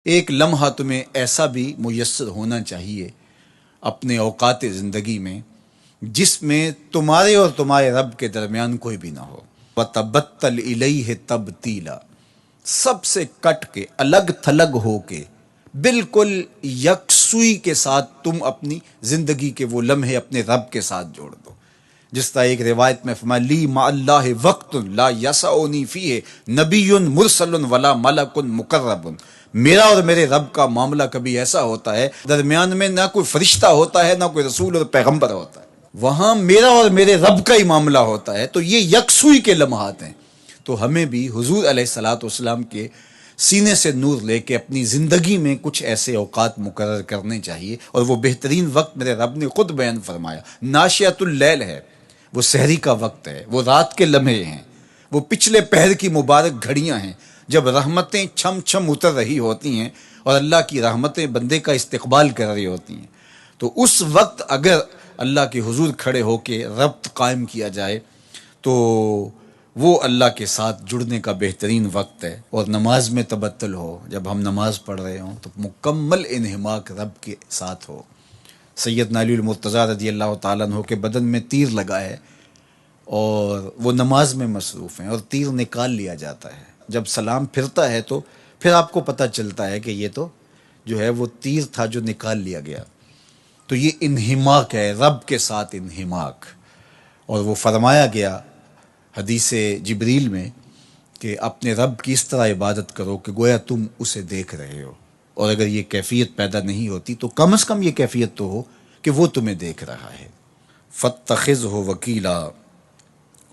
ایک لمحہ تمہیں ایسا بھی میسر ہونا چاہیے اپنے اوقات زندگی میں جس میں تمہارے اور تمہارے رب کے درمیان کوئی بھی نہ ہو. وَتَبَتَّلْ إِلَيْهِ تَبْتِيلًا، سب سے کٹ کے الگ تھلگ ہو کے بالکل یکسوئی کے ساتھ تم اپنی زندگی کے وہ لمحے اپنے رب کے ساتھ جوڑ دو. جس طرح ایک روایت میں فرمایا لی مع اللہ وقت لا یسعنی فیہ نبی مرسل ولا ملک مقرب، میرا اور میرے رب کا معاملہ کبھی ایسا ہوتا ہے درمیان میں نہ کوئی فرشتہ ہوتا ہے نہ کوئی رسول اور پیغمبر ہوتا ہے، وہاں میرا اور میرے رب کا ہی معاملہ ہوتا ہے. تو یہ یکسوئی کے لمحات ہیں. تو ہمیں بھی حضور علیہ الصلوۃ والسلام کے سینے سے نور لے کے اپنی زندگی میں کچھ ایسے اوقات مقرر کرنے چاہیے. اور وہ بہترین وقت میرے رب نے خود بیان فرمایا ناشیۃ اللیل ہے، وہ سحری کا وقت ہے، وہ رات کے لمحے ہیں، وہ پچھلے پہر کی مبارک گھڑیاں ہیں جب رحمتیں چھم چھم اتر رہی ہوتی ہیں اور اللہ کی رحمتیں بندے کا استقبال کر رہی ہوتی ہیں. تو اس وقت اگر اللہ کے حضور کھڑے ہو کے ربط قائم کیا جائے تو وہ اللہ کے ساتھ جڑنے کا بہترین وقت ہے. اور نماز میں تبتل ہو، جب ہم نماز پڑھ رہے ہوں تو مکمل انہماک رب کے ساتھ ہو. سیدنا علی المرتضیٰ رضی اللہ تعالیٰ عنہ کے بدن میں تیر لگا ہے اور وہ نماز میں مصروف ہیں اور تیر نکال لیا جاتا ہے. جب سلام پھرتا ہے تو پھر آپ کو پتہ چلتا ہے کہ یہ تو جو ہے وہ تیر تھا جو نکال لیا گیا. تو یہ انہماک ہے، رب کے ساتھ انہماک. اور وہ فرمایا گیا حدیث جبریل میں کہ اپنے رب کی اس طرح عبادت کرو کہ گویا تم اسے دیکھ رہے ہو. اور اگر یہ کیفیت پیدا نہیں ہوتی تو کم از کم یہ کیفیت تو ہو کہ وہ تمہیں دیکھ رہا ہے. فَاتَّخِذْهُ وَكِيلًا،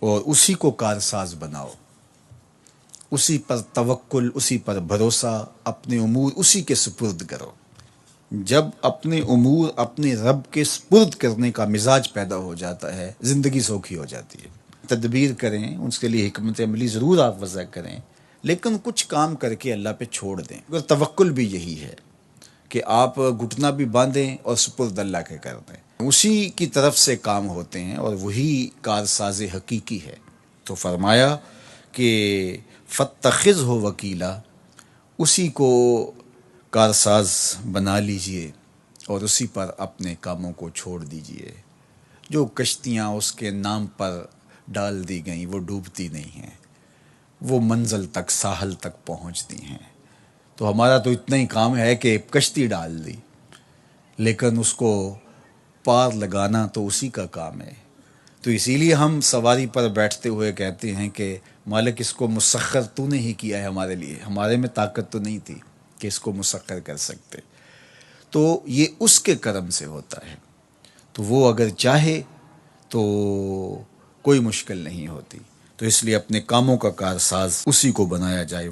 اور اسی کو کارساز بناؤ، اسی پر توکل، اسی پر بھروسہ، اپنے امور اسی کے سپرد کرو. جب اپنے امور اپنے رب کے سپرد کرنے کا مزاج پیدا ہو جاتا ہے زندگی سوکھی ہو جاتی ہے. تدبیر کریں، اس کے لیے حکمت عملی ضرور آپ وضع کریں، لیکن کچھ کام کر کے اللہ پہ چھوڑ دیں. اگر توکل بھی یہی ہے کہ آپ گھٹنا بھی باندھیں اور سپرد اللہ کے کر دیں، اسی کی طرف سے کام ہوتے ہیں اور وہی کارساز حقیقی ہے. تو فرمایا کہ فَاتَّخِذْهُ وَكِيلًا، اسی کو کارساز بنا لیجئے اور اسی پر اپنے کاموں کو چھوڑ دیجئے. جو کشتیاں اس کے نام پر ڈال دی گئیں وہ ڈوبتی نہیں ہیں، وہ منزل تک ساحل تک پہنچتی ہیں. تو ہمارا تو اتنا ہی کام ہے کہ کشتی ڈال دی، لیکن اس کو پار لگانا تو اسی کا کام ہے. تو اسی لیے ہم سواری پر بیٹھتے ہوئے کہتے ہیں کہ مالک اس کو مسخر تو نے ہی کیا ہے ہمارے لیے، ہمارے میں طاقت تو نہیں تھی کہ اس کو مسخر کر سکتے. تو یہ اس کے کرم سے ہوتا ہے. تو وہ اگر چاہے تو کوئی مشکل نہیں ہوتی. تو اس لیے اپنے کاموں کا کارساز اسی کو بنایا جائے.